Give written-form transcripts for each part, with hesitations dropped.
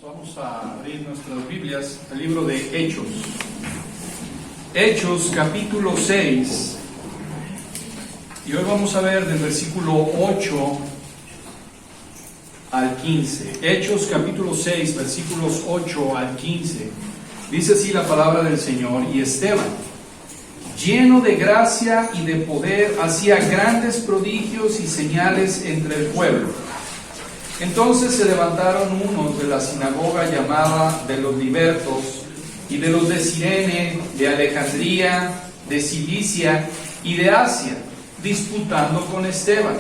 Vamos a abrir nuestras Biblias al libro de Hechos. Hechos capítulo 6. Y hoy vamos a ver del versículo 8 al 15. Hechos capítulo 6, versículos 8 al 15. Dice así la palabra del Señor: y Esteban, lleno de gracia y de poder, hacía grandes prodigios y señales entre el pueblo. Entonces se levantaron unos de la sinagoga llamada de los libertos, y de los de Cirene, de Alejandría, de Cilicia y de Asia, disputando con Esteban.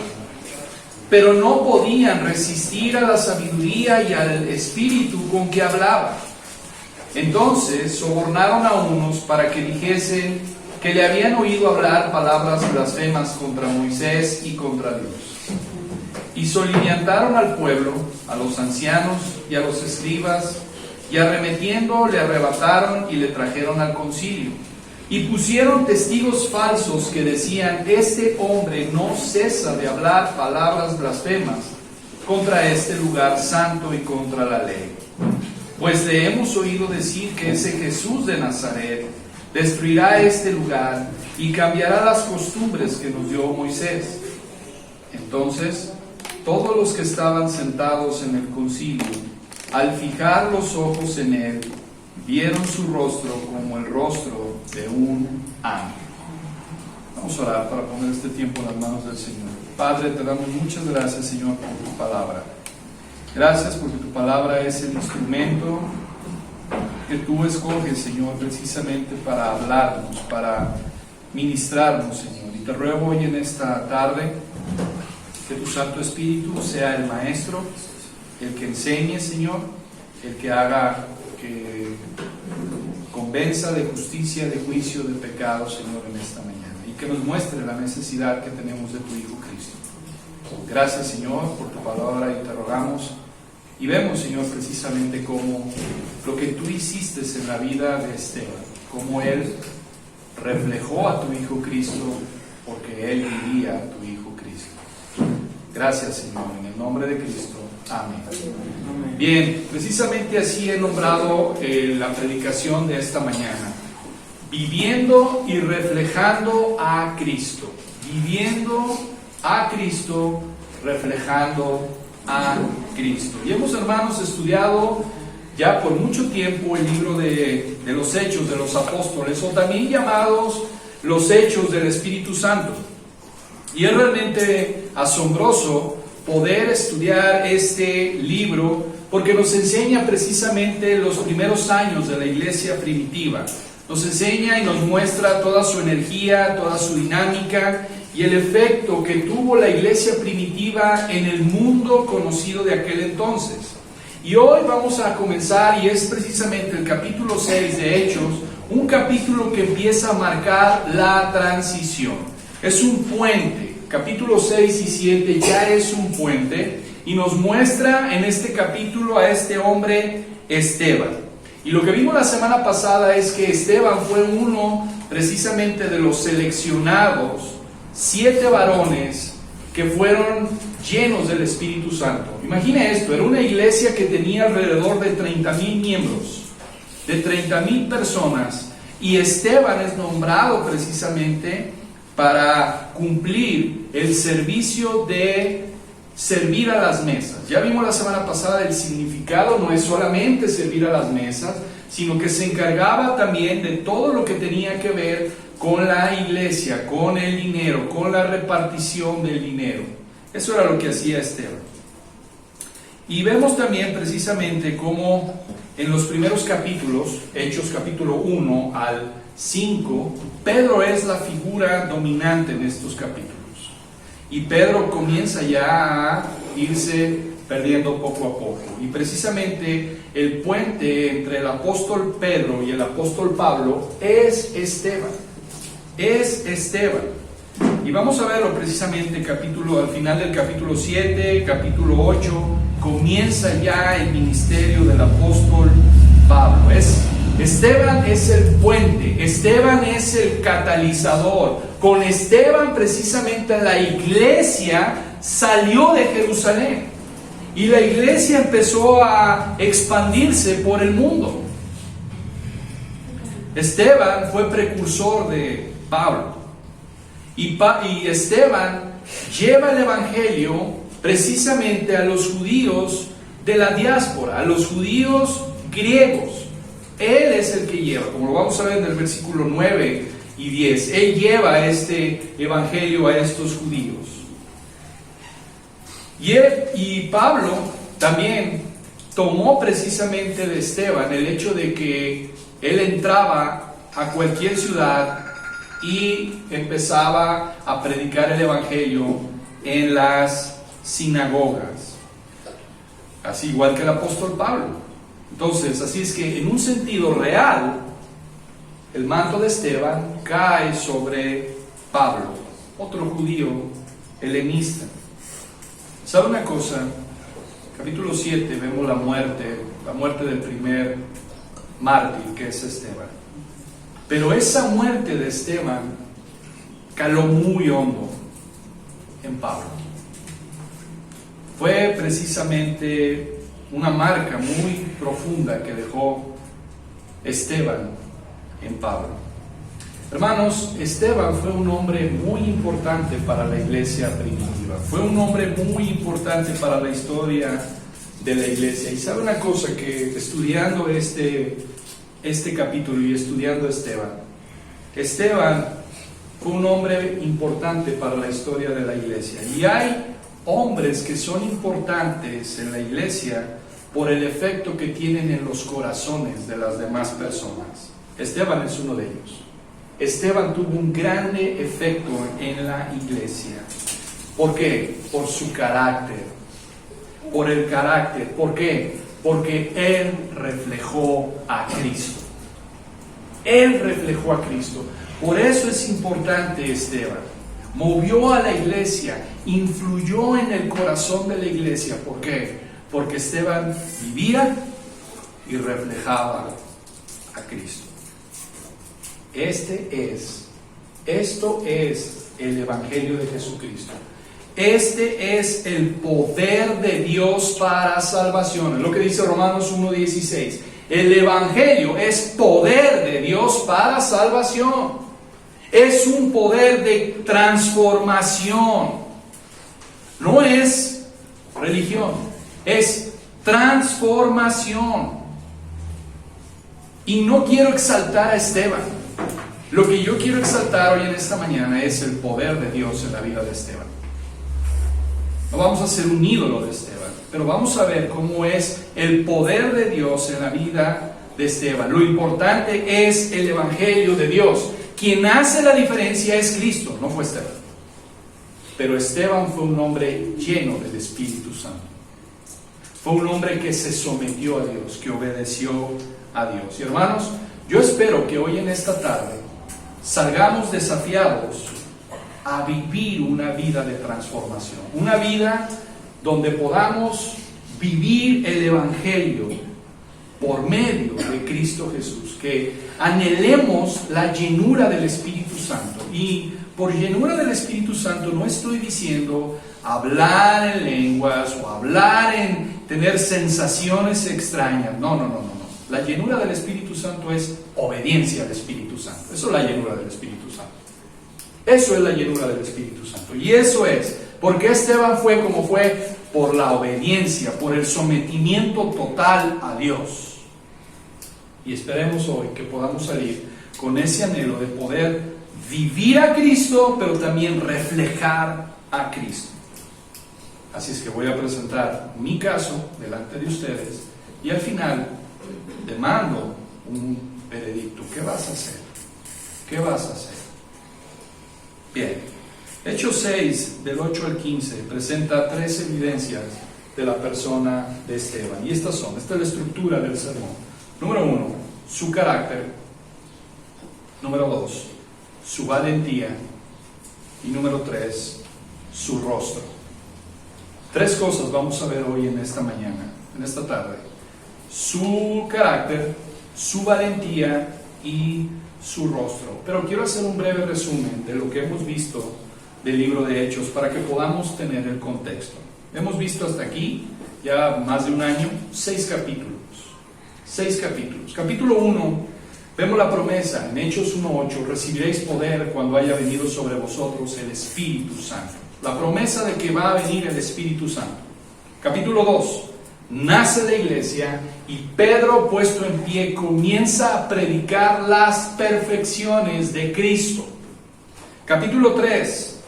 Pero no podían resistir a la sabiduría y al espíritu con que hablaba. Entonces sobornaron a unos para que dijesen que le habían oído hablar palabras blasfemas contra Moisés y contra Dios. Y soliviantaron al pueblo, a los ancianos y a los escribas, y arremetiendo le arrebataron y le trajeron al concilio. Y pusieron testigos falsos que decían: este hombre no cesa de hablar palabras blasfemas contra este lugar santo y contra la ley. Pues le hemos oído decir que ese Jesús de Nazaret destruirá este lugar y cambiará las costumbres que nos dio Moisés. Entonces todos los que estaban sentados en el concilio, al fijar los ojos en él, vieron su rostro como el rostro de un ángel. Vamos a orar para poner este tiempo en las manos del Señor. Padre, te damos muchas gracias, Señor, por tu palabra. Gracias porque tu palabra es el instrumento que tú escoges, Señor, precisamente para hablarnos, para ministrarnos, Señor. Y te ruego hoy en esta tarde que tu Santo Espíritu sea el maestro, el que enseñe, Señor, el que haga, que convenza de justicia, de juicio, de pecado, Señor, en esta mañana, y que nos muestre la necesidad que tenemos de tu Hijo Cristo. Gracias, Señor, por tu palabra, y te rogamos y vemos, Señor, precisamente cómo lo que tú hiciste en la vida de Esteban, cómo él reflejó a tu Hijo Cristo, porque él vivía a tu Hijo Cristo. Gracias, Señor, en el nombre de Cristo. Amén. Bien, precisamente así he nombrado la predicación de esta mañana: viviendo y reflejando a Cristo. Viviendo a Cristo, reflejando a Cristo. Y hemos, hermanos, estudiado ya por mucho tiempo el libro de los Hechos de los Apóstoles, o también llamados los Hechos del Espíritu Santo. Y es realmente asombroso poder estudiar este libro, porque nos enseña precisamente los primeros años de la iglesia primitiva. Nos enseña y nos muestra toda su energía, toda su dinámica y el efecto que tuvo la iglesia primitiva en el mundo conocido de aquel entonces. Y hoy vamos a comenzar, y es precisamente el capítulo 6 de Hechos, un capítulo que empieza a marcar la transición. Es un puente. Capítulo 6 y 7 ya es un puente, y nos muestra en este capítulo a este hombre Esteban. Y lo que vimos la semana pasada es que Esteban fue uno precisamente de los seleccionados 7 varones que fueron llenos del Espíritu Santo. Imagina esto: era una iglesia que tenía alrededor de 30,000 miembros, de 30,000 personas, y Esteban es nombrado precisamente para cumplir el servicio de servir a las mesas. Ya vimos la semana pasada el significado: no es solamente servir a las mesas, sino que se encargaba también de todo lo que tenía que ver con la iglesia, con el dinero, con la repartición del dinero. Eso era lo que hacía Esteban. Y vemos también precisamente cómo en los primeros capítulos, Hechos capítulo 1 al 5, Pedro es la figura dominante en estos capítulos. Y Pedro comienza ya a irse perdiendo poco a poco. Y precisamente el puente entre el apóstol Pedro y el apóstol Pablo es Esteban. Es Esteban. Y vamos a verlo precisamente al final del capítulo 7, capítulo 8, comienza ya el ministerio del apóstol Pablo. Esteban es el puente, Esteban es el catalizador. Con Esteban precisamente la iglesia salió de Jerusalén. y la iglesia empezó a expandirse por el mundo. Esteban fue precursor de Pablo. Y Esteban lleva el evangelio precisamente a los judíos de la diáspora, a los judíos griegos. Él es el que lleva, como lo vamos a ver en el versículo 9 y 10. Él lleva este evangelio a estos judíos. Y Pablo también tomó precisamente de Esteban el hecho de que él entraba a cualquier ciudad y empezaba a predicar el evangelio en las sinagogas, así igual que el apóstol Pablo. Entonces, así es que en un sentido real, el manto de Esteban cae sobre Pablo, otro judío helenista. ¿Sabe una cosa? Capítulo 7 vemos la muerte del primer mártir, que es Esteban. Pero esa muerte de Esteban caló muy hondo en Pablo. Fue precisamente una marca muy profunda que dejó Esteban en Pablo. Hermanos, Esteban fue un hombre muy importante para la iglesia primitiva. Fue un hombre muy importante para la historia de la iglesia. Y sabe una cosa, que estudiando este capítulo y estudiando a Esteban fue un hombre importante para la historia de la iglesia. Y hay hombres que son importantes en la iglesia por el efecto que tienen en los corazones de las demás personas. Esteban es uno de ellos. Esteban tuvo un grande efecto en la iglesia. ¿Por qué? Por su carácter. Por el carácter. ¿Por qué? Porque él reflejó a Cristo. Él reflejó a Cristo. Por eso es importante Esteban. Movió a la iglesia, influyó en el corazón de la iglesia. ¿Por qué? Porque Esteban vivía y reflejaba a Cristo. Esto es el Evangelio de Jesucristo. Este es el poder de Dios para salvación. Es lo que dice Romanos 1:16. El Evangelio es poder de Dios para salvación. Es un poder de transformación. No es religión, es transformación. Y no quiero exaltar a Esteban. Lo que yo quiero exaltar hoy en esta mañana es el poder de Dios en la vida de Esteban. No vamos a ser un ídolo de Esteban, pero vamos a ver cómo es el poder de Dios en la vida de Esteban. Lo importante es el Evangelio de Dios. Quien hace la diferencia es Cristo, no fue Esteban. Pero Esteban fue un hombre lleno del Espíritu Santo. Fue un hombre que se sometió a Dios, que obedeció a Dios. Y hermanos, yo espero que hoy en esta tarde salgamos desafiados a vivir una vida de transformación, una vida donde podamos vivir el Evangelio por medio de Cristo Jesús, que anhelemos la llenura del Espíritu Santo. Y por llenura del Espíritu Santo no estoy diciendo hablar en lenguas o hablar en tener sensaciones extrañas, no. La llenura del Espíritu Santo es obediencia al Espíritu Santo. Eso es la llenura del Espíritu Santo. Eso es la llenura del Espíritu Santo. Y eso es porque Esteban fue como fue por la obediencia, por el sometimiento total a Dios. Y esperemos hoy que podamos salir con ese anhelo de poder vivir a Cristo, pero también reflejar a Cristo. Así es que voy a presentar mi caso delante de ustedes y al final te mando un veredicto. ¿Qué vas a hacer? ¿Qué vas a hacer? Bien, Hechos 6, del 8 al 15, presenta 3 evidencias de la persona de Esteban. Y esta es la estructura del sermón. Número 1, su carácter. Número 2, su valentía. Y número 3, su rostro. 3 cosas vamos a ver hoy en esta mañana, en esta tarde. Su carácter, su valentía y su rostro. Pero quiero hacer un breve resumen de lo que hemos visto del libro de Hechos para que podamos tener el contexto. Hemos visto hasta aquí ya más de un año, 6 capítulos. 6 capítulos. Capítulo 1, vemos la promesa en Hechos 1:8, recibiréis poder cuando haya venido sobre vosotros el Espíritu Santo. La promesa de que va a venir el Espíritu Santo. Capítulo 2, nace la iglesia y Pedro, puesto en pie, comienza a predicar las perfecciones de Cristo. Capítulo 3,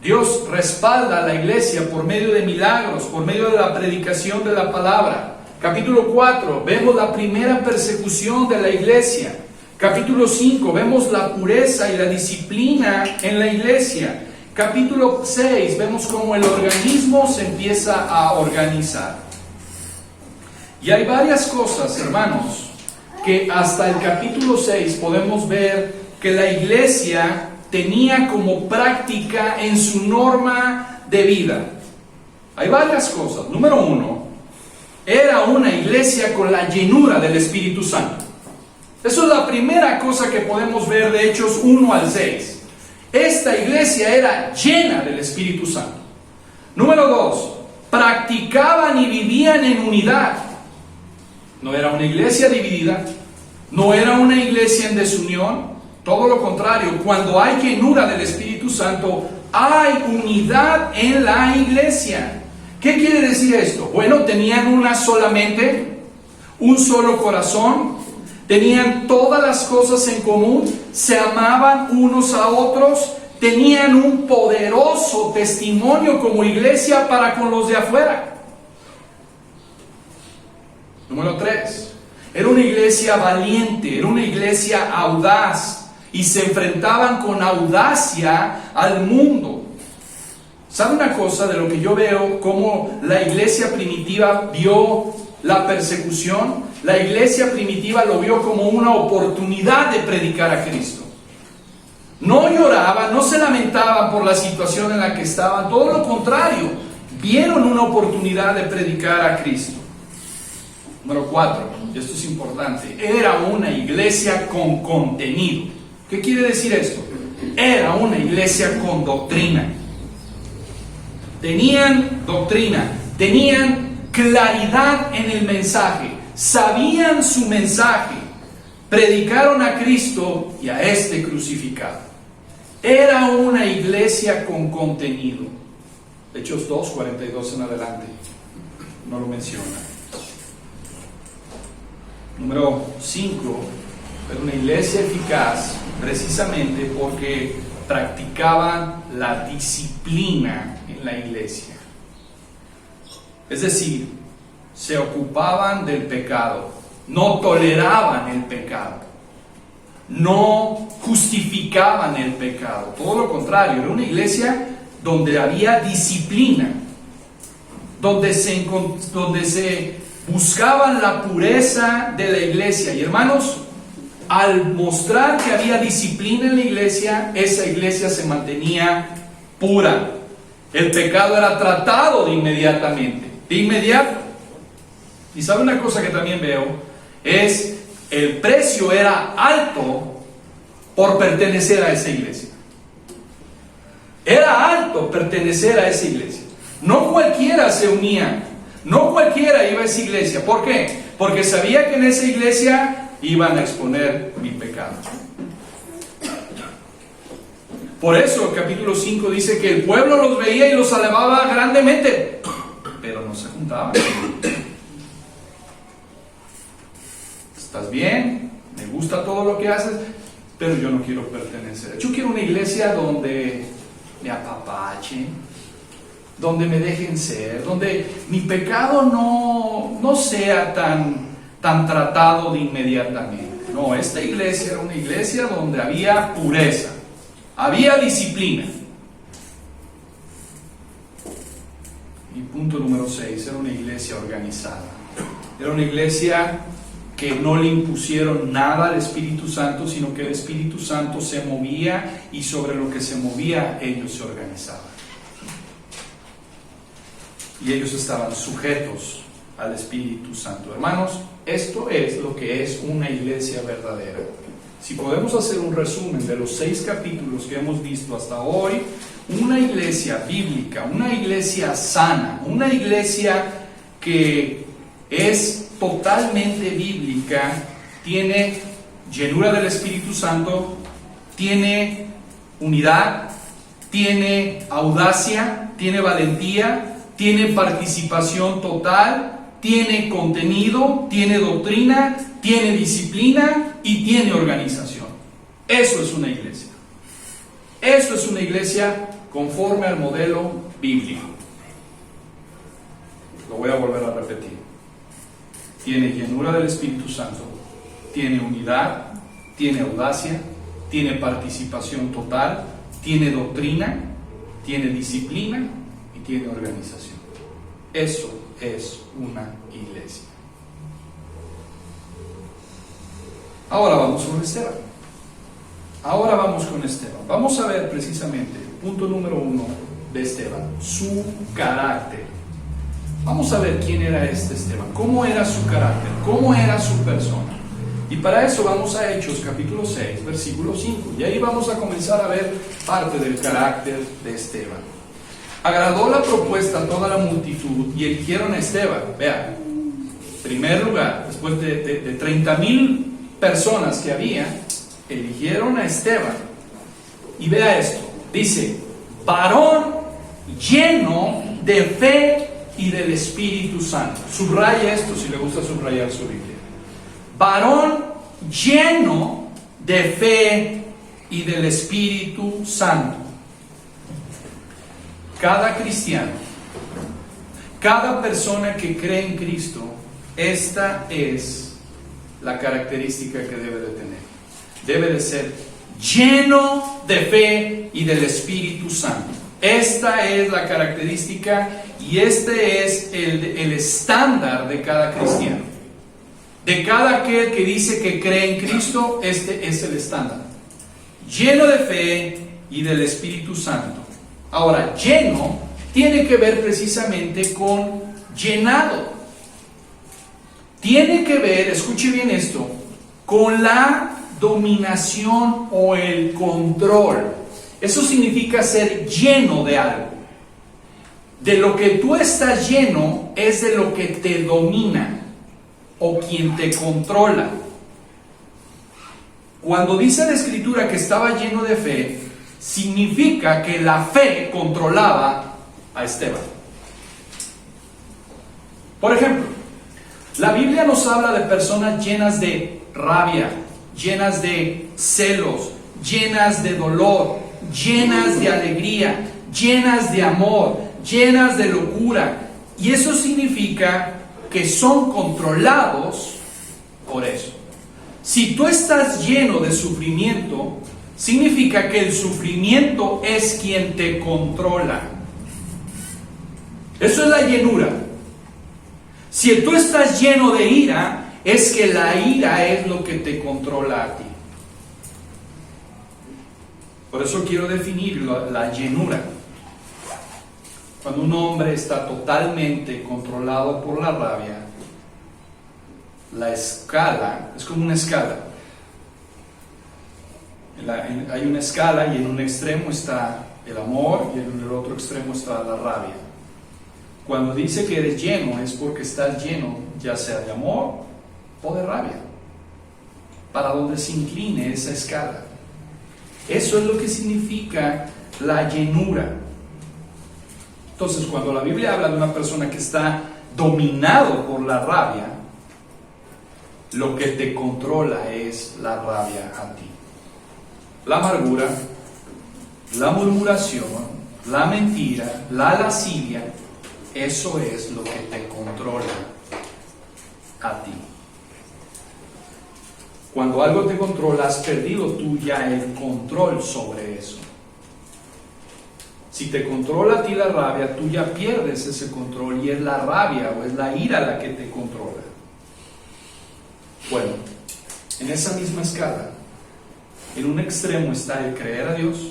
Dios respalda a la iglesia por medio de milagros, por medio de la predicación de la palabra. Capítulo 4, vemos la primera persecución de la iglesia. Capítulo 5, vemos la pureza y la disciplina en la iglesia. Capítulo 6, vemos cómo el organismo se empieza a organizar. Y hay varias cosas, hermanos, que hasta el capítulo 6 podemos ver que la iglesia tenía como práctica en su norma de vida. Hay varias cosas. Número 1, era una iglesia con la llenura del Espíritu Santo. Eso es la primera cosa que podemos ver de Hechos 1 al 6. Esta iglesia era llena del Espíritu Santo. Número 2, practicaban y vivían en unidad. No era una iglesia dividida, no era una iglesia en desunión. Todo lo contrario, cuando hay llenura del Espíritu Santo, hay unidad en la iglesia. ¿Qué quiere decir esto? Bueno, tenían una sola mente, un solo corazón, tenían todas las cosas en común, se amaban unos a otros, tenían un poderoso testimonio como iglesia para con los de afuera. Número 3, era una iglesia valiente, era una iglesia audaz, y se enfrentaban con audacia al mundo. ¿Sabe una cosa de lo que yo veo? Cómo la iglesia primitiva vio la persecución. La iglesia primitiva lo vio como una oportunidad de predicar a Cristo. No lloraban, no se lamentaban por la situación en la que estaban. Todo lo contrario, vieron una oportunidad de predicar a Cristo. Número 4, y esto es importante, era una iglesia con contenido. ¿Qué quiere decir esto? Era una iglesia con doctrina. Tenían doctrina, tenían claridad en el mensaje, sabían su mensaje, predicaron a Cristo y a este crucificado. Era una iglesia con contenido. Hechos 2:42 en adelante, no lo menciona. Número 5, era una iglesia eficaz precisamente porque practicaban la disciplina en la iglesia. Es decir, se ocupaban del pecado, no toleraban el pecado, no justificaban el pecado. Todo lo contrario, era una iglesia donde había disciplina, donde se buscaban la pureza de la iglesia. Y hermanos, al mostrar que había disciplina en la iglesia, esa iglesia se mantenía pura. El pecado era tratado de inmediato. Y sabe una cosa que también veo, es el precio era alto por pertenecer a esa iglesia. Era alto pertenecer a esa iglesia. No cualquiera se unía, no cualquiera iba a esa iglesia. ¿Por qué? Porque sabía que en esa iglesia iban a exponer mi pecado. Por eso el capítulo 5 dice que el pueblo los veía y los alababa grandemente, pero no se juntaban. ¿Estás bien? Me gusta todo lo que haces, pero yo no quiero pertenecer. Yo quiero una iglesia donde me apapachen, donde me dejen ser, donde mi pecado no sea tan tratado de inmediatamente. No, esta iglesia era una iglesia donde había pureza, había disciplina. Y punto número 6, era una iglesia organizada. Era una iglesia que no le impusieron nada al Espíritu Santo, sino que el Espíritu Santo se movía y sobre lo que se movía ellos se organizaban. Y ellos estaban sujetos al Espíritu Santo. Hermanos, esto es lo que es una iglesia verdadera. Si podemos hacer un resumen de los 6 capítulos que hemos visto hasta hoy, una iglesia bíblica, una iglesia sana, una iglesia que es totalmente bíblica, tiene llenura del Espíritu Santo, tiene unidad, tiene audacia, tiene valentía, tiene participación total, tiene contenido, tiene doctrina, tiene disciplina y tiene organización. Eso es una iglesia. Eso es una iglesia conforme al modelo bíblico. Lo voy a volver a repetir. Tiene llenura del Espíritu Santo, tiene unidad, tiene audacia, tiene participación total, tiene doctrina, tiene disciplina y tiene organización. Eso es una iglesia. Ahora vamos con Esteban. Vamos a ver precisamente, punto número 1 de Esteban, su carácter. Vamos a ver quién era este Esteban, cómo era su carácter, cómo era su persona. Y para eso vamos a Hechos capítulo 6, versículo 5. Y ahí vamos a comenzar a ver parte del carácter de Esteban. Agradó la propuesta a toda la multitud y eligieron a Esteban. Vean, primer lugar, después de 30,000 personas que había, eligieron a Esteban. Y vea esto, dice, varón lleno de fe y del Espíritu Santo. Subraya esto si le gusta subrayar su Biblia. Varón lleno de fe y del Espíritu Santo. Cada cristiano, cada persona que cree en Cristo, esta es la característica que debe de tener. Debe de ser lleno de fe y del Espíritu Santo. Esta es la característica y este es el estándar de cada cristiano. De cada aquel que dice que cree en Cristo, este es el estándar. Lleno de fe y del Espíritu Santo. Ahora, lleno tiene que ver precisamente con llenado. Tiene que ver, escuche bien esto, con la dominación o el control. Eso significa ser lleno de algo. De lo que tú estás lleno es de lo que te domina o quien te controla. Cuando dice la Escritura que estaba lleno de fe, significa que la fe controlaba a Esteban. Por ejemplo, la Biblia nos habla de personas llenas de rabia, llenas de celos, llenas de dolor, llenas de alegría, llenas de amor, llenas de locura. Y eso significa que son controlados por eso. Si tú estás lleno de sufrimiento, significa que el sufrimiento es quien te controla. Eso es la llenura. Si tú estás lleno de ira, es que la ira es lo que te controla a ti. Por eso quiero definir la llenura. Cuando un hombre está totalmente controlado por la rabia, la escala es como una escala. Hay una escala y en un extremo está el amor y en el otro extremo está la rabia. Cuando dice que eres lleno es porque estás lleno ya sea de amor o de rabia, para donde se incline esa escala. Eso es lo que significa la llenura. Entonces, cuando la Biblia habla de una persona que está dominado por la rabia, lo que te controla es la rabia a ti. La amargura, la murmuración, la mentira, la lascivia, eso es lo que te controla a ti. Cuando algo te controla, has perdido tú ya el control sobre eso. Si te controla a ti la rabia, tú ya pierdes ese control y es la rabia o es la ira la que te controla. Bueno, en esa misma escala, en un extremo está el creer a Dios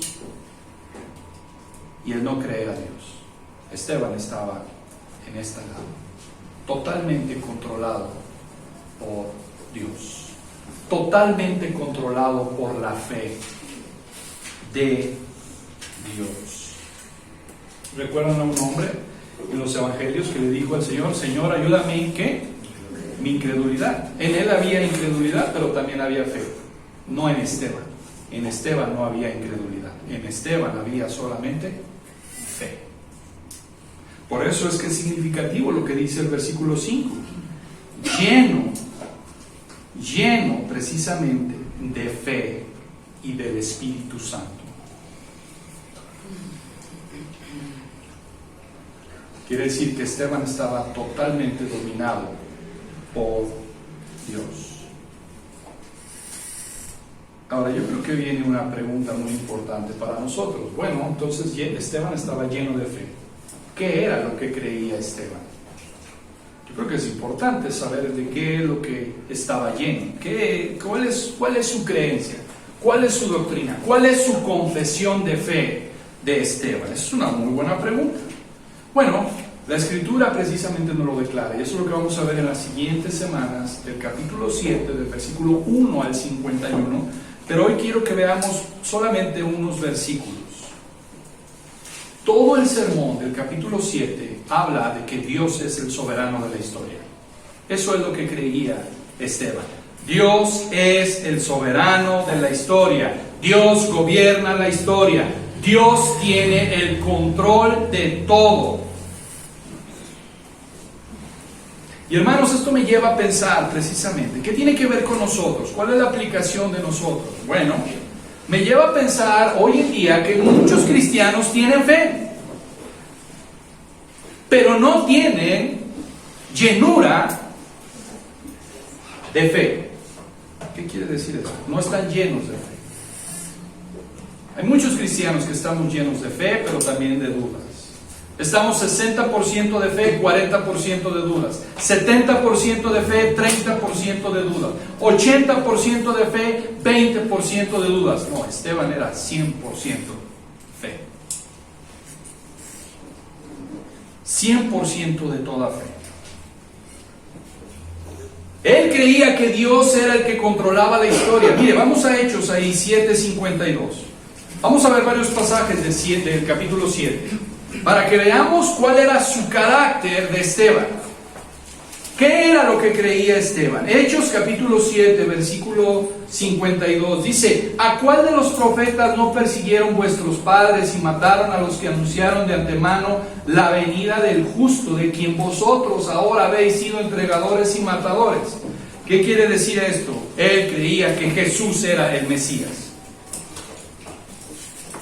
y el no creer a Dios. Esteban estaba en esta lado, totalmente controlado por Dios, totalmente controlado por la fe de Dios. ¿Recuerdan a un hombre en los evangelios que le dijo al Señor: Señor, ayúdame en ¿qué? Mi incredulidad. En él había incredulidad, pero también había fe. No en Esteban. En Esteban no había incredulidad. En Esteban había solamente fe. Por eso es que es significativo lo que dice el versículo 5. Lleno precisamente de fe y del Espíritu Santo. Quiere decir que Esteban estaba totalmente dominado por Dios. Ahora, yo creo que viene una pregunta muy importante para nosotros. Bueno, entonces Esteban estaba lleno de fe. ¿Qué era lo que creía Esteban? Yo creo que es importante saber de qué es lo que estaba lleno. ¿Cuál es su creencia? ¿Cuál es su doctrina? ¿Cuál es su confesión de fe de Esteban? Es una muy buena pregunta. Bueno, la Escritura precisamente nos lo declara, y eso es lo que vamos a ver en las siguientes semanas, del capítulo 7, del versículo 1 al 51, pero hoy quiero que veamos solamente unos versículos. Todo el sermón del capítulo 7 habla de que Dios es el soberano de la historia. Eso es lo que creía Esteban. Dios es el soberano de la historia. Dios gobierna la historia. Dios tiene el control de todo. Y hermanos, esto me lleva a pensar precisamente, ¿qué tiene que ver con nosotros? ¿Cuál es la aplicación de nosotros? Bueno, me lleva a pensar hoy en día que muchos cristianos tienen fe, pero no tienen llenura de fe. ¿Qué quiere decir eso? No están llenos de fe. Hay muchos cristianos que estamos llenos de fe, pero también de dudas. Estamos 60% de fe, 40% de dudas. 70% de fe, 30% de dudas. 80% de fe, 20% de dudas. No, Esteban era 100% fe. 100% de toda fe. Él creía que Dios era el que controlaba la historia. Mire, vamos a Hechos ahí, 7:52. Vamos a ver varios pasajes del capítulo 7. Para que veamos cuál era su carácter de Esteban. ¿Qué era lo que creía Esteban? Hechos capítulo 7, versículo 52. Dice: ¿a cuál de los profetas no persiguieron vuestros padres y mataron a los que anunciaron de antemano la venida del justo, de quien vosotros ahora habéis sido entregadores y matadores? ¿Qué quiere decir esto? Él creía que Jesús era el Mesías.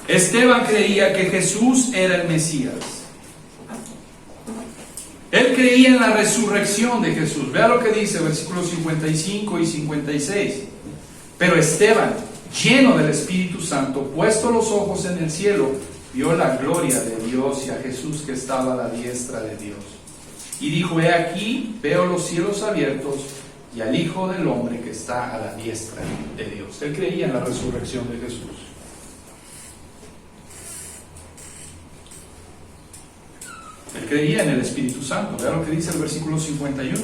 Esteban creía que Jesús era el Mesías. Él creía en la resurrección de Jesús. Vea lo que dice versículos 55 y 56. Pero Esteban, lleno del Espíritu Santo, puesto los ojos en el cielo, vio la gloria de Dios y a Jesús que estaba a la diestra de Dios. Y dijo: he aquí, veo los cielos abiertos y al Hijo del Hombre que está a la diestra de Dios. Él creía en la resurrección de Jesús. Él creía en el Espíritu Santo. Vea lo que dice el versículo 51.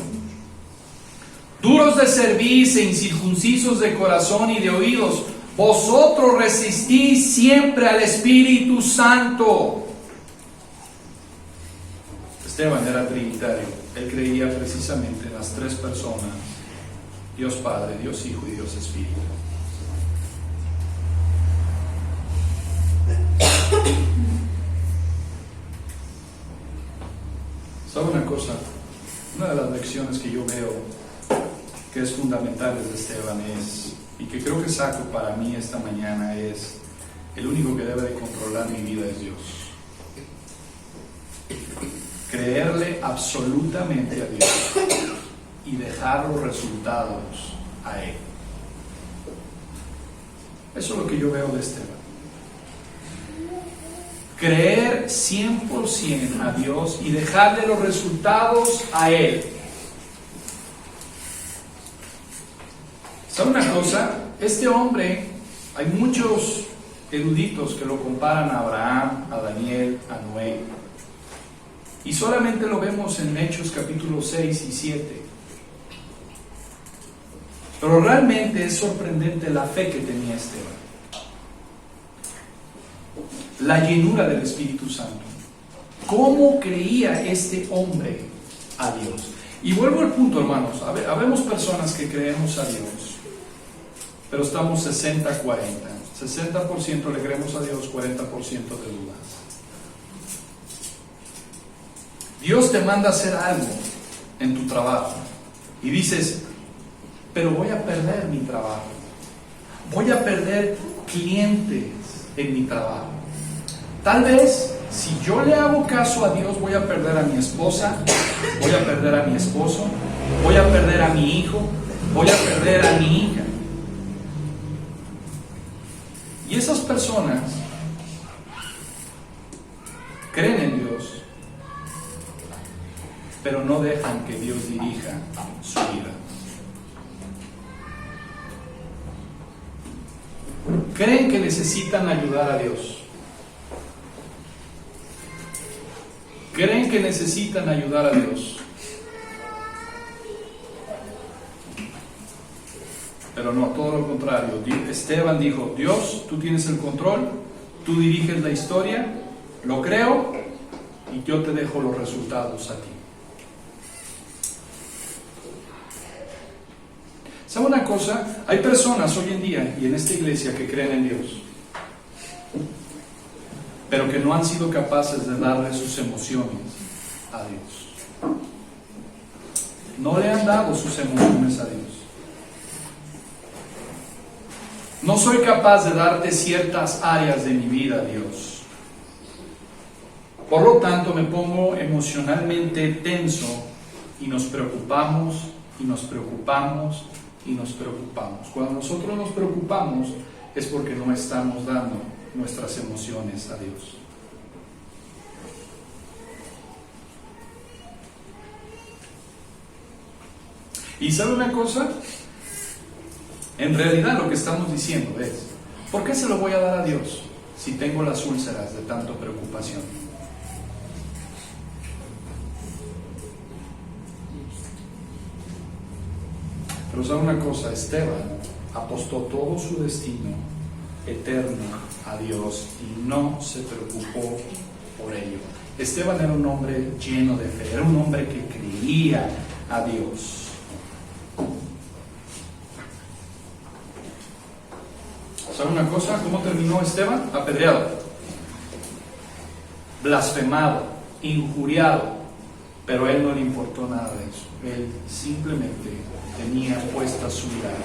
Duros de cerviz e incircuncisos de corazón y de oídos, vosotros resistís siempre al Espíritu Santo. Esteban era trinitario. Él creía precisamente en las tres personas: Dios Padre, Dios Hijo y Dios Espíritu. ¿Sabe una cosa? Una de las lecciones que yo veo que es fundamental de Esteban es, y que creo que saco para mí esta mañana, es: el único que debe de controlar mi vida es Dios. Creerle absolutamente a Dios y dejar los resultados a Él. Eso es lo que yo veo de Esteban. Creer 100% a Dios y dejarle los resultados a Él. ¿Sabe una cosa? Este hombre, hay muchos eruditos que lo comparan a Abraham, a Daniel, a Noé. Y solamente lo vemos en Hechos capítulos 6 y 7. Pero realmente es sorprendente la fe que tenía Esteban. La llenura del Espíritu Santo. ¿Cómo creía este hombre a Dios? Y vuelvo al punto, hermanos. Habemos personas que creemos a Dios, pero estamos 60-40. 60% le creemos a Dios, 40% de dudas. Dios te manda a hacer algo en tu trabajo y dices, pero voy a perder mi trabajo. Voy a perder clientes en mi trabajo. Tal vez, si yo le hago caso a Dios, voy a perder a mi esposa, voy a perder a mi esposo, voy a perder a mi hijo, voy a perder a mi hija. Y esas personas creen en Dios, pero no dejan que Dios dirija su vida. Creen que necesitan ayudar a Dios. Creen que necesitan ayudar a Dios. Pero no, todo lo contrario. Esteban dijo, Dios, tú tienes el control, tú diriges la historia, lo creo y yo te dejo los resultados a ti. ¿Sabe una cosa? Hay personas hoy en día y en esta iglesia que creen en Dios, pero que no han sido capaces de darle sus emociones a Dios. No le han dado sus emociones a Dios. No soy capaz de darte ciertas áreas de mi vida, Dios. Por lo tanto, me pongo emocionalmente tenso y nos preocupamos y nos preocupamos y nos preocupamos. Cuando nosotros nos preocupamos es porque no estamos dando nuestras emociones a Dios. ¿Y sabe una cosa? En realidad lo que estamos diciendo es, ¿por qué se lo voy a dar a Dios si tengo las úlceras de tanta preocupación? Pero sabe una cosa, Esteban apostó todo su destino eterno a Dios y no se preocupó por ello. Esteban era un hombre lleno de fe, era un hombre que creía a Dios. ¿Sabe una cosa? ¿Cómo terminó Esteban? Apedreado, blasfemado, injuriado, pero a él no le importó nada de eso. Él simplemente tenía puesta su mirada,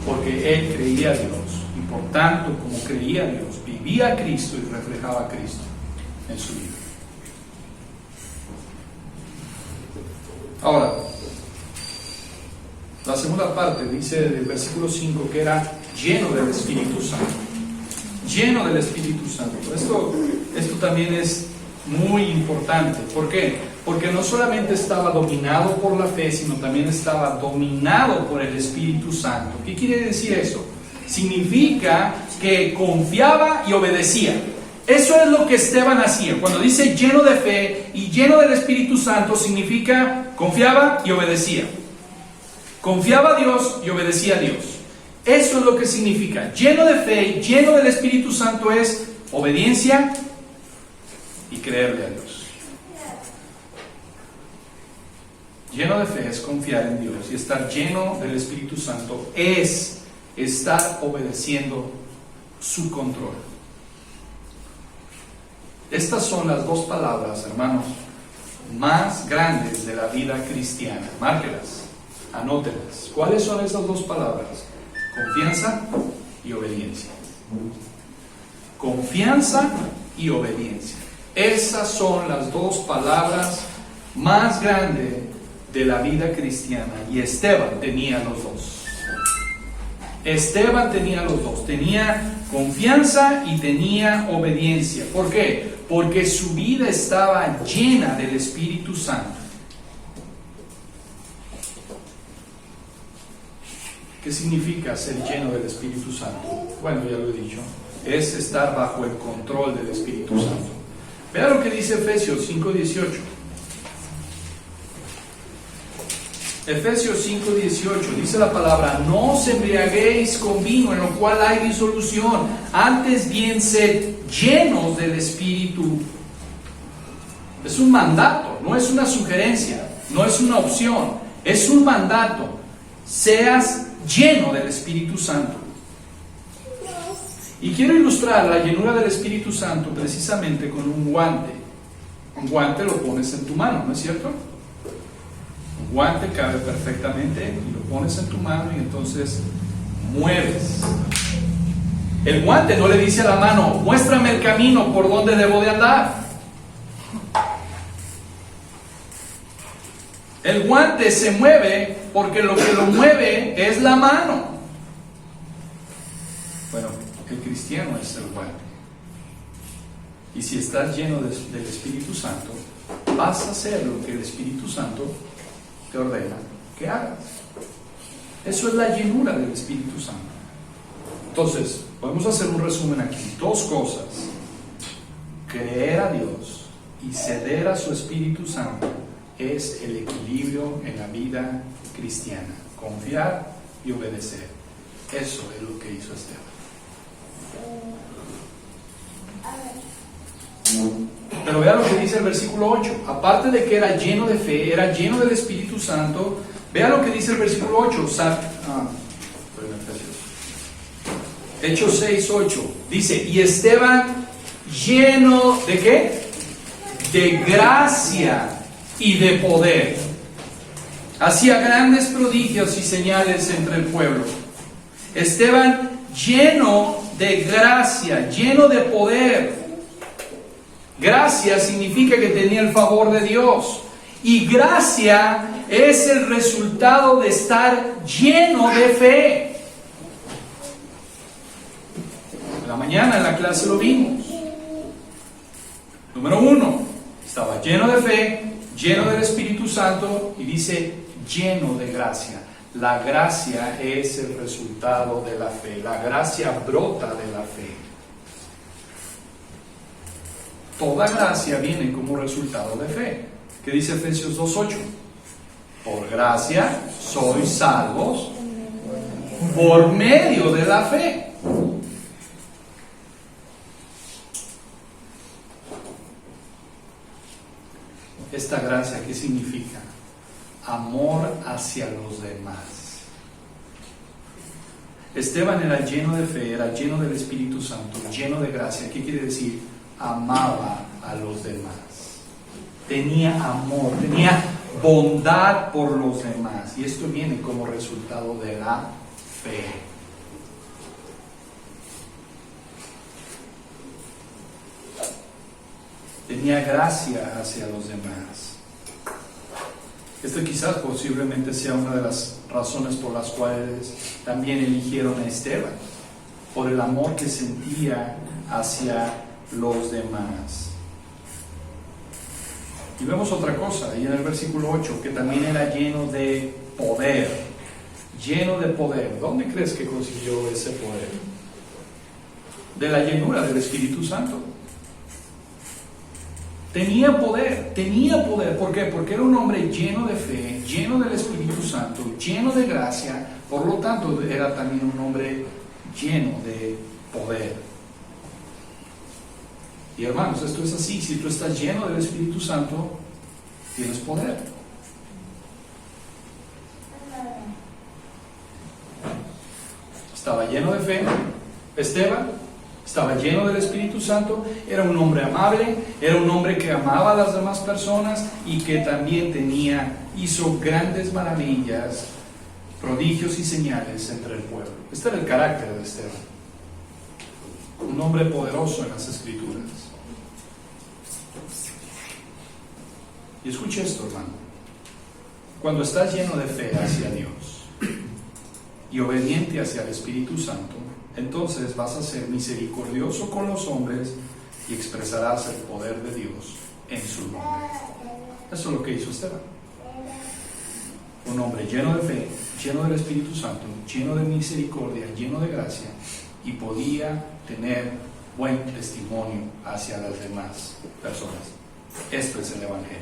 porque él creía a Dios y por tanto, como creía a Dios, vivía a Cristo y reflejaba a Cristo en su vida. Ahora, la segunda parte dice del versículo 5 que era lleno del Espíritu Santo. Lleno del Espíritu Santo. Esto también es muy importante. ¿Por qué? Porque no solamente estaba dominado por la fe, sino también estaba dominado por el Espíritu Santo. ¿Qué quiere decir eso? Significa que confiaba y obedecía. Eso es lo que Esteban hacía. Cuando dice lleno de fe y lleno del Espíritu Santo, significa confiaba y obedecía. Confiaba a Dios y obedecía a Dios. Eso es lo que significa. Lleno de fe, lleno del Espíritu Santo es obediencia y creerle a Dios. Lleno de fe es confiar en Dios, y estar lleno del Espíritu Santo es estar obedeciendo su control. Estas son las dos palabras, hermanos, más grandes de la vida cristiana. Márquelas, anótelas. ¿Cuáles son esas dos palabras? Confianza y obediencia. Confianza y obediencia. Esas son las dos palabras más grandes de la vida cristiana. Y Esteban tenía los dos. Esteban tenía los dos. Tenía confianza y tenía obediencia. ¿Por qué? Porque su vida estaba llena del Espíritu Santo. ¿Qué significa ser lleno del Espíritu Santo? Bueno, ya lo he dicho. Es estar bajo el control del Espíritu Santo. Vea lo que dice Efesios 5:18. Efesios 5:18 dice la palabra: no os embriaguéis con vino, en lo cual hay disolución, antes bien sed llenos del Espíritu. Es un mandato, no es una sugerencia, no es una opción, es un mandato. Seas lleno del Espíritu Santo. Y quiero ilustrar la llenura del Espíritu Santo precisamente con un guante. Un guante lo pones en tu mano, ¿no es cierto? Un guante cabe perfectamente y lo pones en tu mano y entonces mueves. El guante no le dice a la mano, muéstrame el camino por donde debo de andar. El guante se mueve porque lo que lo mueve es la mano. Bueno, el cristiano es el guante. Y si estás lleno del Espíritu Santo, vas a hacer lo que el Espíritu Santo te ordena que hagas. Eso es la llenura del Espíritu Santo. Entonces, podemos hacer un resumen aquí. Dos cosas: creer a Dios y ceder a su Espíritu Santo es el equilibrio en la vida cristiana. Confiar y obedecer. Eso es lo que hizo Esteban. Pero vea lo que dice el versículo 8. Aparte de que era lleno de fe, era lleno del Espíritu Santo. Vea lo que dice el versículo 8. Hechos 6, 8. Dice, y Esteban lleno de ¿qué? De gracia y de poder. Hacía grandes prodigios y señales entre el pueblo. Esteban lleno de gracia, lleno de poder. Gracia significa que tenía el favor de Dios. Y gracia es el resultado de estar lleno de fe. En la mañana en la clase lo vimos. Número 1, estaba lleno de fe, lleno del Espíritu Santo y dice lleno de gracia. La gracia es el resultado de la fe. La gracia brota de la fe. Toda gracia viene como resultado de fe. ¿Qué dice Efesios 2:8? Por gracia sois salvos por medio de la fe. Esta gracia, ¿qué significa? Amor hacia los demás. Esteban era lleno de fe, era lleno del Espíritu Santo, lleno de gracia. ¿Qué quiere decir? Amaba a los demás. Tenía amor, tenía bondad por los demás. Y esto viene como resultado de la fe. Tenía gracia hacia los demás. Esto quizás posiblemente sea una de las razones por las cuales también eligieron a Esteban, por el amor que sentía hacia los demás. Y vemos otra cosa, ahí en el versículo 8, que también era lleno de poder. Lleno de poder. ¿Dónde crees que consiguió ese poder? De la llenura del Espíritu Santo. Tenía poder. ¿Por qué? Porque era un hombre lleno de fe, lleno del Espíritu Santo, lleno de gracia, por lo tanto era también un hombre lleno de poder. Y hermanos, esto es así, si tú estás lleno del Espíritu Santo, tienes poder. Estaba lleno de fe, Esteban. Estaba lleno del Espíritu Santo, era un hombre amable, era un hombre que amaba a las demás personas y que también hizo grandes maravillas, prodigios y señales entre el pueblo. Este era el carácter de Esteban, un hombre poderoso en las Escrituras. Y escuche esto, hermano, cuando estás lleno de fe hacia Dios y obediente hacia el Espíritu Santo, entonces vas a ser misericordioso con los hombres y expresarás el poder de Dios en su nombre. Eso es lo que hizo Esteban. Un hombre lleno de fe, lleno del Espíritu Santo, lleno de misericordia, lleno de gracia, y podía tener buen testimonio hacia las demás personas. Esto es el Evangelio.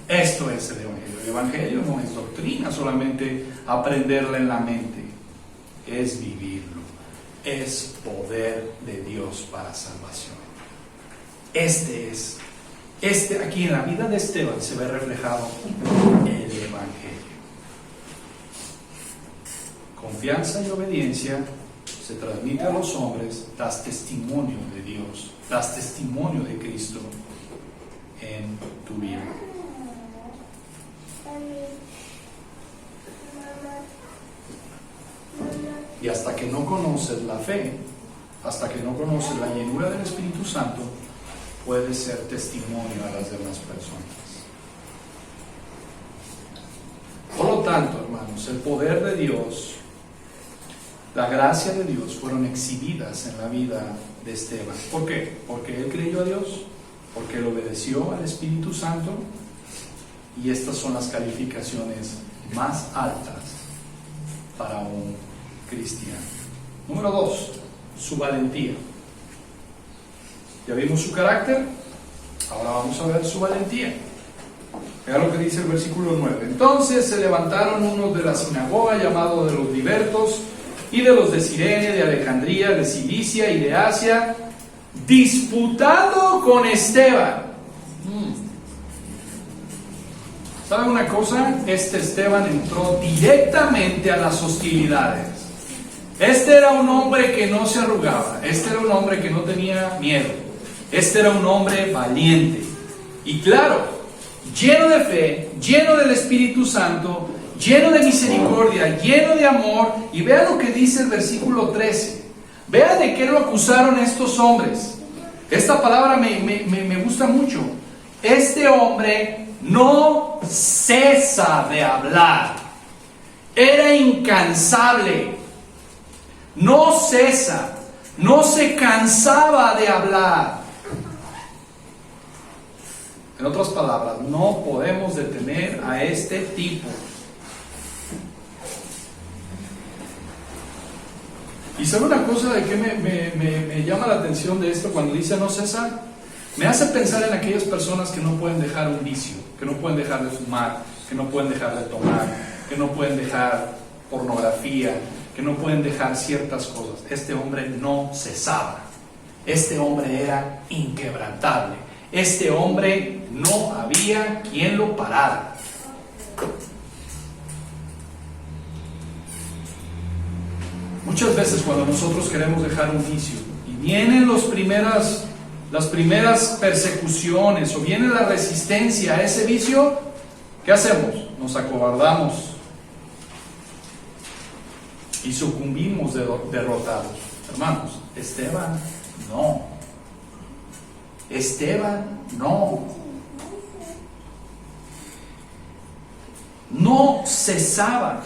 Esto es el Evangelio. El Evangelio no es doctrina, solamente aprenderla en la mente. Es vivirlo, es poder de Dios para salvación. Este es Aquí en la vida de Esteban se ve reflejado el Evangelio. Confianza y obediencia se transmite a los hombres, das testimonio de Dios, das testimonio de Cristo en tu vida. Y hasta que no conoces la fe, hasta que no conoces la llenura del Espíritu Santo, puedes ser testimonio a las demás personas. Por lo tanto, hermanos, el poder de Dios, la gracia de Dios fueron exhibidas en la vida de Esteban. ¿Por qué? Porque él creyó a Dios, porque él obedeció al Espíritu Santo, y estas son las calificaciones más altas para un cristiano. Número 2, su valentía. Ya vimos su carácter, ahora vamos a ver su valentía. Vea lo que dice el versículo 9. Entonces se levantaron unos de la sinagoga, llamados de los libertos, y de los de Cirene, de Alejandría, de Cilicia y de Asia, disputando con Esteban. ¿Saben una cosa? Esteban entró directamente a las hostilidades. Este era un hombre que no se arrugaba, este era un hombre que no tenía miedo, este era un hombre valiente. Y claro, lleno de fe, lleno del Espíritu Santo, lleno de misericordia, lleno de amor. Y vea lo que dice el versículo 13. Vea de qué lo acusaron estos hombres. Esta palabra me gusta mucho. Este hombre no cesa de hablar. Era incansable. No cesa. No se cansaba de hablar. En otras palabras, no podemos detener a este tipo. Y sabe una cosa de que me llama la atención de esto cuando dice no cesa, me hace pensar en aquellas personas que no pueden dejar un vicio, que no pueden dejar de fumar, que no pueden dejar de tomar, que no pueden dejar pornografía, que no pueden dejar ciertas cosas. Este hombre no cesaba, este hombre era inquebrantable, este hombre no había quien lo parara. Muchas veces cuando nosotros queremos dejar un vicio y vienen las primeras persecuciones o viene la resistencia a ese vicio, ¿qué hacemos? Nos acobardamos y sucumbimos derrotados. Hermanos, Esteban no cesaba.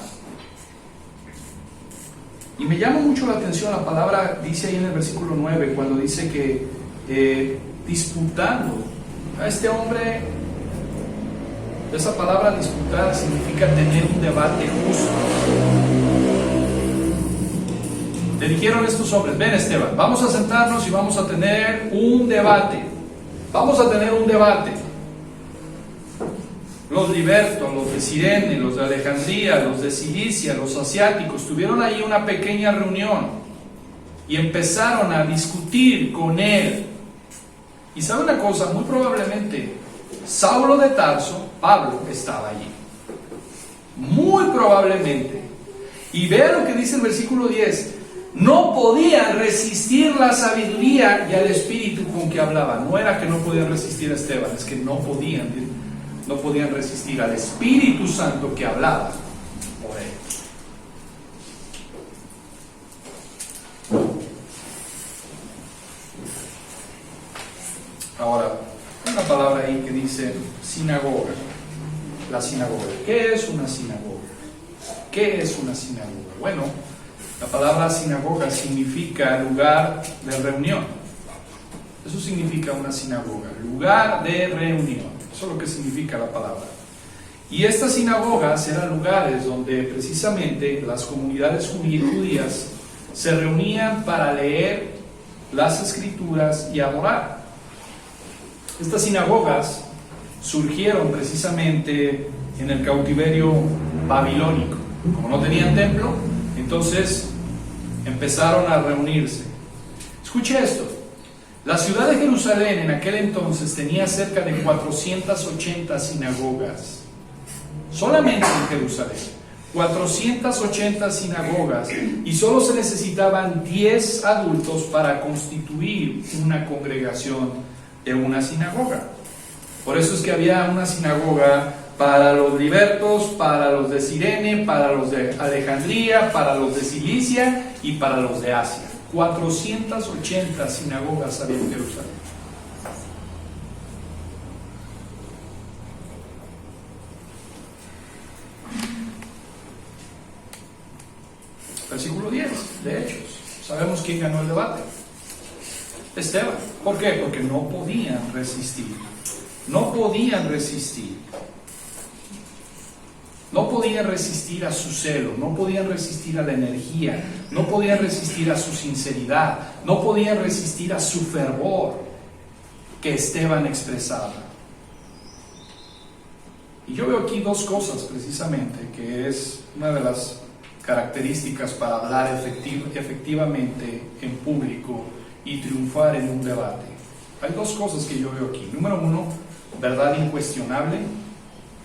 Y me llama mucho la atención la palabra, dice ahí en el versículo 9, cuando dice que disputando. A este hombre, esa palabra disputar significa tener un debate justo. Le dijeron estos hombres: ven Esteban, vamos a sentarnos y vamos a tener un debate. Vamos a tener un debate. Los libertos, los de Cirene, los de Alejandría, los de Cilicia, los asiáticos, tuvieron ahí una pequeña reunión y empezaron a discutir con él. Y sabe una cosa, muy probablemente Saulo de Tarso, Pablo, estaba allí. Muy probablemente. Y vea lo que dice el versículo 10. No podían resistir la sabiduría y al espíritu con que hablaba. No era que no podían resistir a Esteban, es que no podían resistir al Espíritu Santo que hablaba por él. Ahora, hay una palabra ahí que dice sinagoga. La sinagoga. ¿Qué es una sinagoga? ¿Qué es una sinagoga? Bueno, la palabra sinagoga significa lugar de reunión. Eso significa una sinagoga, lugar de reunión. Eso es lo que significa la palabra. Y estas sinagogas eran lugares donde precisamente las comunidades judías se reunían para leer las escrituras y adorar. Estas sinagogas surgieron precisamente en el cautiverio babilónico. Como no tenían templo, entonces empezaron a reunirse. Escuche esto. La ciudad de Jerusalén en aquel entonces tenía cerca de 480 sinagogas. Solamente en Jerusalén. 480 sinagogas, y solo se necesitaban 10 adultos para constituir una congregación de una sinagoga. Por eso es que había una sinagoga para los libertos, para los de Cirene, para los de Alejandría, para los de Cilicia y para los de Asia. 480 sinagogas había en Jerusalén. Versículo 10 de Hechos. Sabemos quién ganó el debate. Esteban. ¿Por qué? Porque no podían resistir. No podían resistir. No podían resistir a su celo, no podían resistir a la energía, no podían resistir a su sinceridad, no podían resistir a su fervor que Esteban expresaba. Y yo veo aquí dos cosas precisamente, que es una de las características para hablar efectivamente en público y triunfar en un debate. Hay dos cosas que yo veo aquí. Número uno, verdad incuestionable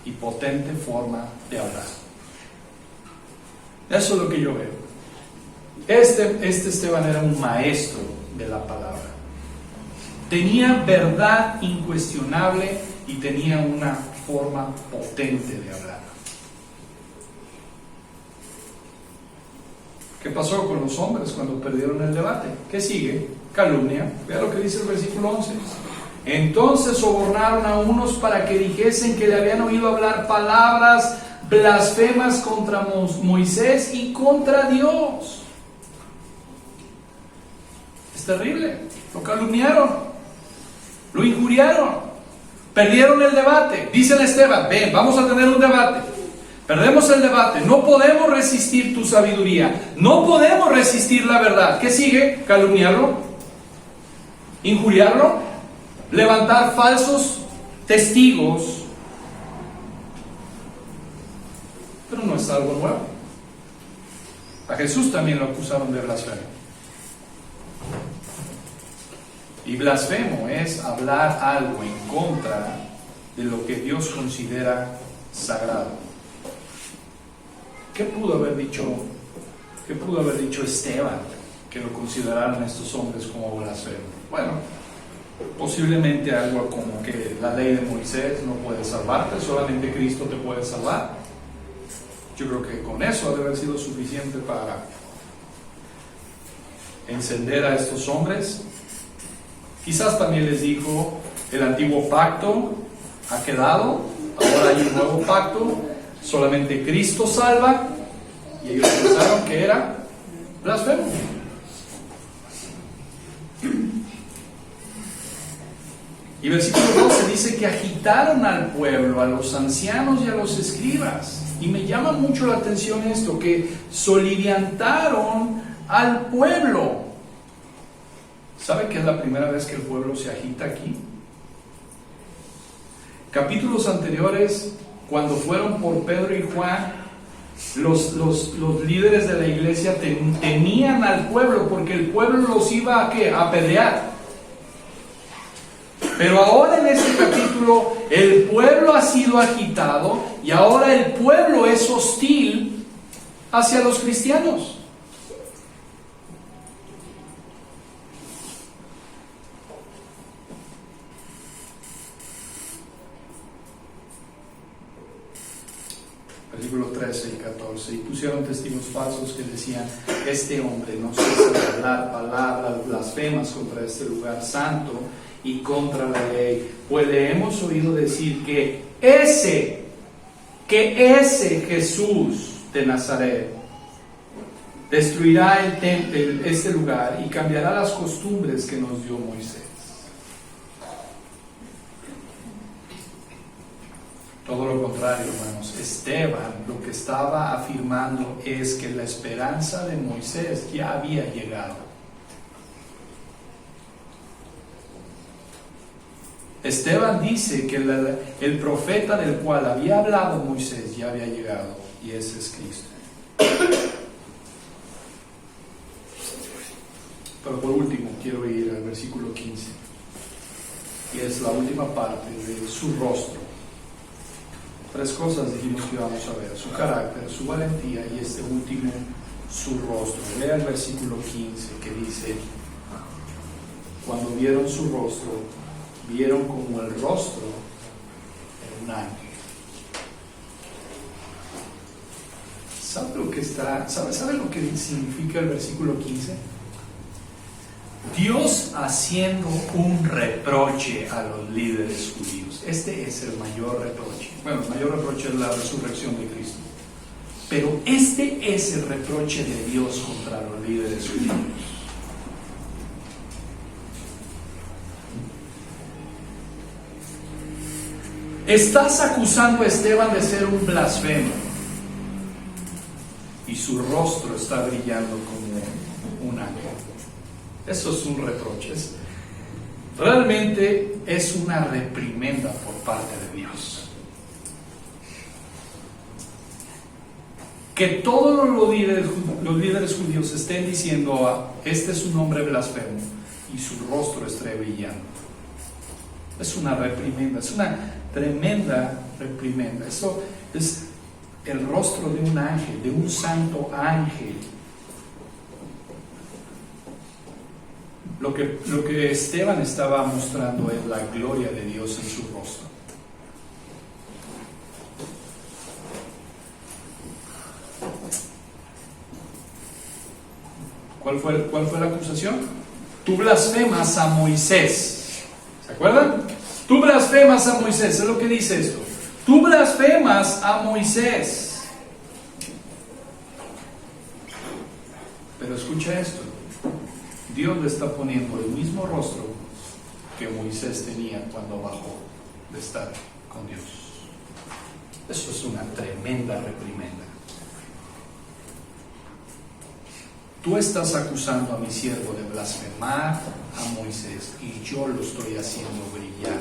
y potente forma de hablar. Eso es lo que yo veo. Este Esteban era un maestro de la palabra. Tenía verdad incuestionable y tenía una forma potente de hablar. ¿Qué pasó con los hombres cuando perdieron el debate? ¿Qué sigue? Calumnia. Vea lo que dice el versículo 11. Entonces sobornaron a unos para que dijesen que le habían oído hablar palabras blasfemas contra Moisés y contra Dios. Es terrible. Lo calumniaron, lo injuriaron, perdieron el debate. Dice Esteban: ven, vamos a tener un debate. Perdemos el debate, no podemos resistir tu sabiduría, no podemos resistir la verdad. ¿Qué sigue? Calumniarlo, injuriarlo, levantar falsos testigos. Pero no es algo nuevo. A Jesús también lo acusaron de blasfemo. Y blasfemo es hablar algo en contra de lo que Dios considera sagrado. ¿Qué pudo haber dicho Esteban que lo consideraran estos hombres como blasfemo? Bueno, posiblemente algo como que la ley de Moisés no puede salvarte, solamente Cristo te puede salvar. Yo creo que con eso ha de haber sido suficiente para encender a estos hombres. Quizás también les dijo: el antiguo pacto ha quedado, ahora hay un nuevo pacto, solamente Cristo salva. Y ellos pensaron que era blasfemo. Y versículo 12 dice que agitaron al pueblo, a los ancianos y a los escribas. Y me llama mucho la atención esto, que soliviantaron al pueblo. ¿Sabe que es la primera vez que el pueblo se agita aquí? Capítulos anteriores, cuando fueron por Pedro y Juan, los líderes de la iglesia temían al pueblo porque el pueblo los iba a ¿qué? A apedrear. Pero ahora en este capítulo el pueblo ha sido agitado y ahora el pueblo es hostil hacia los cristianos. Versículo 13 y 14. Y pusieron testigos falsos que decían: este hombre no cesa de hablar palabras blasfemas contra este lugar santo y contra la ley, pues le hemos oído decir que ese Jesús de Nazaret destruirá el templo, este lugar, y cambiará las costumbres que nos dio Moisés. Todo lo contrario, hermanos. Esteban lo que estaba afirmando es que la esperanza de Moisés ya había llegado. Esteban dice que el profeta del cual había hablado Moisés ya había llegado, y ese es Cristo. Pero por último, quiero ir al versículo 15, y es la última parte de su rostro. 3 cosas dijimos que íbamos a ver: su carácter, su valentía y este último, su rostro. Lea el versículo 15 que dice: cuando vieron su rostro, vieron como el rostro de un ángel. ¿Sabe lo que significa el versículo 15? Dios haciendo un reproche a los líderes judíos. Este es el mayor reproche. Bueno, el mayor reproche es la resurrección de Cristo. Pero este es el reproche de Dios contra los líderes judíos. Estás acusando a Esteban de ser un blasfemo, y su rostro está brillando como un ángel. Eso es un reproche. Realmente es una reprimenda por parte de Dios. Que todos los líderes judíos estén diciendo: este es un hombre blasfemo, y su rostro esté brillando. Es una reprimenda, es una tremenda reprimenda. Eso es el rostro de un ángel, de un santo ángel. Lo que Esteban estaba mostrando es la gloria de Dios en su rostro. ¿Cuál fue la acusación? Tú blasfemas a Moisés. ¿Se acuerdan? Tú blasfemas a Moisés. Es lo que dice esto. Tú blasfemas a Moisés. Pero escucha esto. Dios le está poniendo el mismo rostro que Moisés tenía cuando bajó de estar con Dios. Eso es una tremenda reprimenda. Tú estás acusando a mi siervo de blasfemar a Moisés, y yo lo estoy haciendo brillar.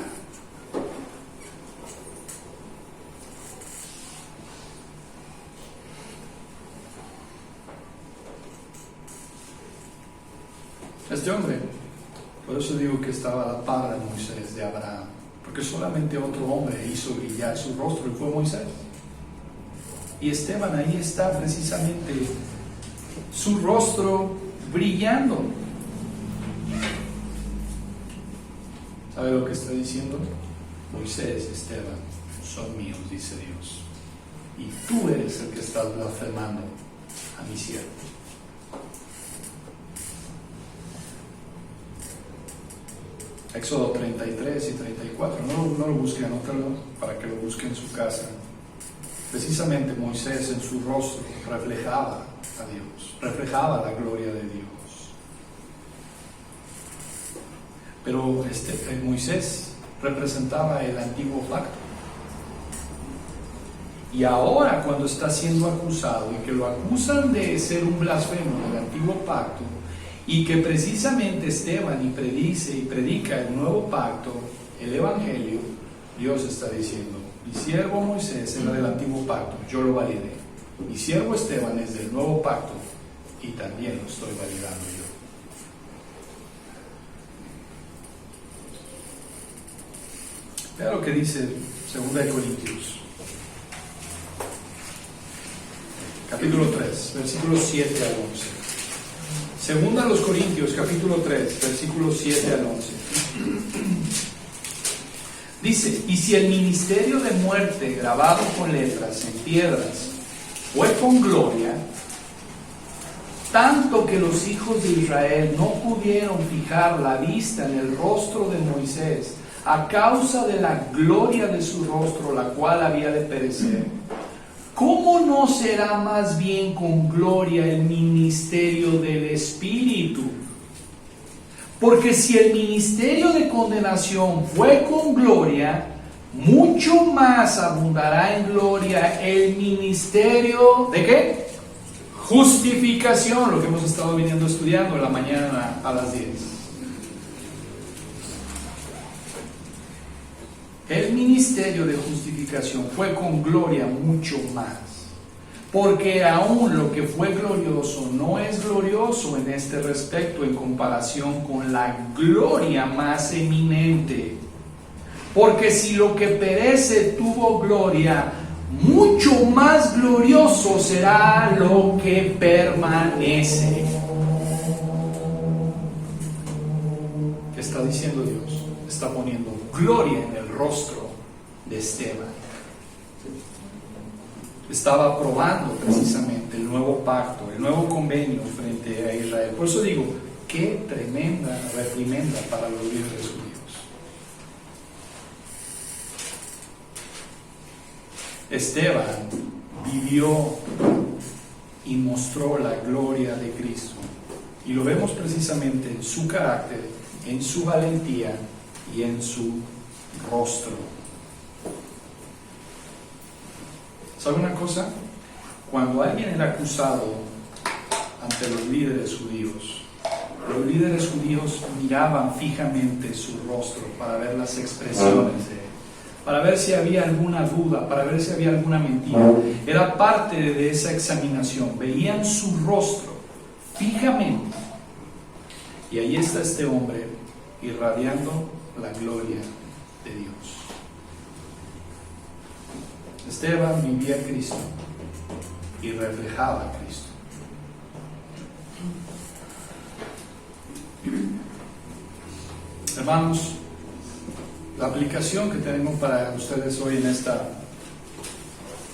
Este hombre, por eso digo que estaba la par de Moisés, de Abraham, porque solamente otro hombre hizo brillar su rostro, y fue Moisés. Y Esteban ahí está precisamente, su rostro brillando. ¿Sabe lo que está diciendo? Moisés, Esteban, son míos, dice Dios, y tú eres el que estás blasfemando a mi siervo. Éxodo 33 y 34, no lo busquen, anótalo para que lo busquen en su casa. Precisamente Moisés en su rostro reflejaba a Dios, reflejaba la gloria de Dios. Pero Moisés representaba el antiguo pacto. Y ahora, cuando está siendo acusado y que lo acusan de ser un blasfemo del antiguo pacto, y que precisamente Esteban predica el nuevo pacto, el evangelio, Dios está diciendo: mi siervo Moisés era del antiguo pacto, yo lo validé. Mi siervo Esteban es del nuevo pacto, y también lo estoy validando yo. Vea lo que dice 2 Corintios, capítulo 3, versículos 7 al 11. Segunda a los Corintios, capítulo 3, versículos 7 al 11. Dice: y si el ministerio de muerte grabado con letras en piedras fue con gloria, tanto que los hijos de Israel no pudieron fijar la vista en el rostro de Moisés a causa de la gloria de su rostro, la cual había de perecer, ¿cómo no será más bien con gloria el ministerio del Espíritu? Porque si el ministerio de condenación fue con gloria, mucho más abundará en gloria el ministerio ¿de qué? Justificación, lo que hemos estado viniendo estudiando en la mañana a las 10. El ministerio de justificación fue con gloria mucho más. porque aún lo que fue glorioso no es glorioso en este respecto en comparación con la gloria más eminente. Porque si lo que perece tuvo gloria, mucho más glorioso será lo que permanece. ¿Qué está diciendo Dios? Está poniendo gloria en el rostro de Esteban. Estaba aprobando precisamente el nuevo pacto, el nuevo convenio frente a Israel. Por eso digo, qué tremenda reprimenda para los líderes judíos. Esteban vivió y mostró la gloria de Cristo. Y lo vemos precisamente en su carácter, en su valentía y en su rostro. ¿Sabe una cosa? Cuando alguien era acusado ante los líderes judíos miraban fijamente su rostro para ver las expresiones de él, para ver si había alguna duda, para ver si había alguna mentira. Era parte de esa examinación. Veían su rostro fijamente. Y ahí está este hombre irradiando la gloria de Dios. Esteban vivía a Cristo y reflejaba a Cristo. Hermanos, la aplicación que tenemos para ustedes hoy en esta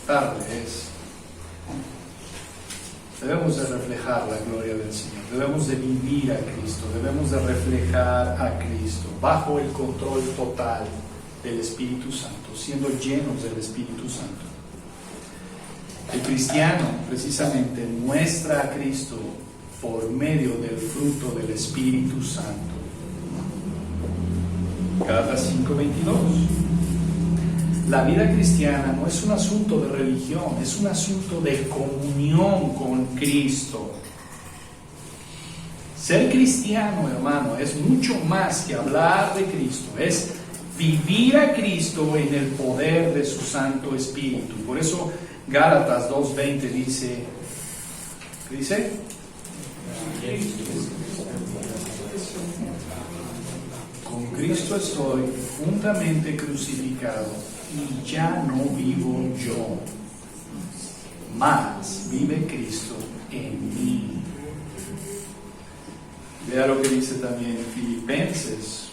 tarde es: debemos de reflejar la gloria del Señor, debemos de vivir a Cristo, debemos de reflejar a Cristo bajo el control total del Espíritu Santo, siendo llenos del Espíritu Santo. El cristiano precisamente muestra a Cristo por medio del fruto del Espíritu Santo. Gálatas 5:22. La vida cristiana no es un asunto de religión, es un asunto de comunión con Cristo. Ser cristiano, hermano, es mucho más que hablar de Cristo, es vivir a Cristo en el poder de su Santo Espíritu. Por eso Gálatas 2:20 dice, ¿qué dice? Con Cristo estoy juntamente crucificado, y ya no vivo yo, mas vive Cristo en mí. Vea lo que dice también Filipenses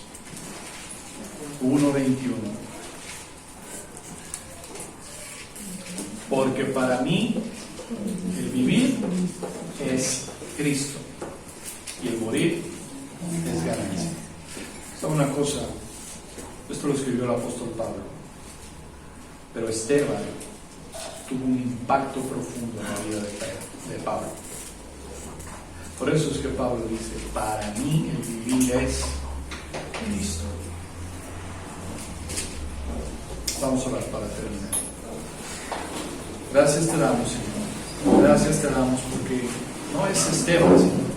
1:21. Porque para mí el vivir es Cristo y el morir es ganancia. ¿Sabe una cosa? Esto lo escribió el apóstol Pablo, pero Esteban tuvo un impacto profundo en la vida de Pablo. Por eso es que Pablo dice: para mí el vivir es Cristo. Vamos a orar para terminar. Gracias te damos, Señor. Gracias te damos porque no es Esteban, Señor.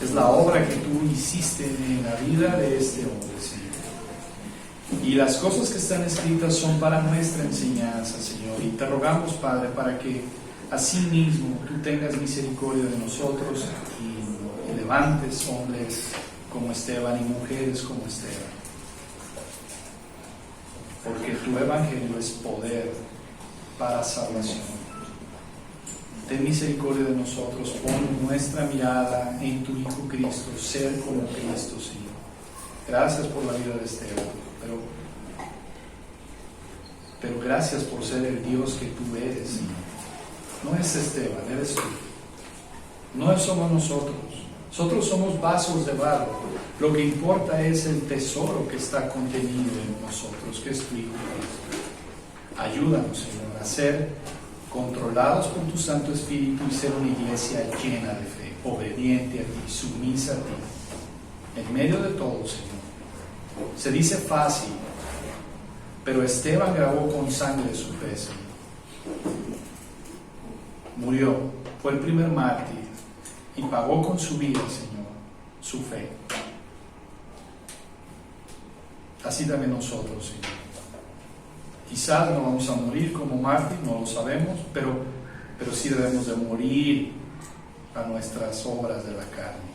Es la obra que tú hiciste en la vida de este hombre, Señor. Y las cosas que están escritas son para nuestra enseñanza, Señor. Y te rogamos, Padre, para que así mismo tú tengas misericordia de nosotros y levantes hombres como Esteban y mujeres como Esteban. Porque tu evangelio es poder para salvación. Ten misericordia de nosotros, pon nuestra mirada en tu Hijo Cristo, ser como Cristo, Señor. Gracias por la vida de Esteban, pero gracias por ser el Dios que tú eres, Señor. No es Esteban, eres tú. No somos nosotros. Nosotros somos vasos de barro. Lo que importa es el tesoro que está contenido en nosotros, que es tu Hijo Cristo. Ayúdanos, Señor, a ser controlados por tu Santo Espíritu y ser una iglesia llena de fe, obediente a ti, sumisa a ti, en medio de todo, Señor. Se dice fácil, pero Esteban grabó con sangre su fe, Señor. Murió, fue el primer mártir y pagó con su vida, Señor, su fe. Así también nosotros, Señor. Quizás no vamos a morir como mártir, no lo sabemos, pero sí debemos de morir a nuestras obras de la carne.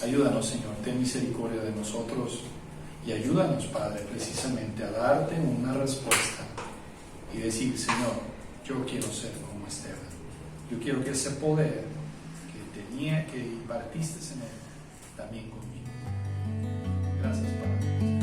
Ayúdanos, Señor, ten misericordia de nosotros y ayúdanos, Padre, precisamente a darte una respuesta y decir, Señor, yo quiero ser como Esteban. Yo quiero que ese poder que impartiste en él, también conmigo. Gracias, Padre.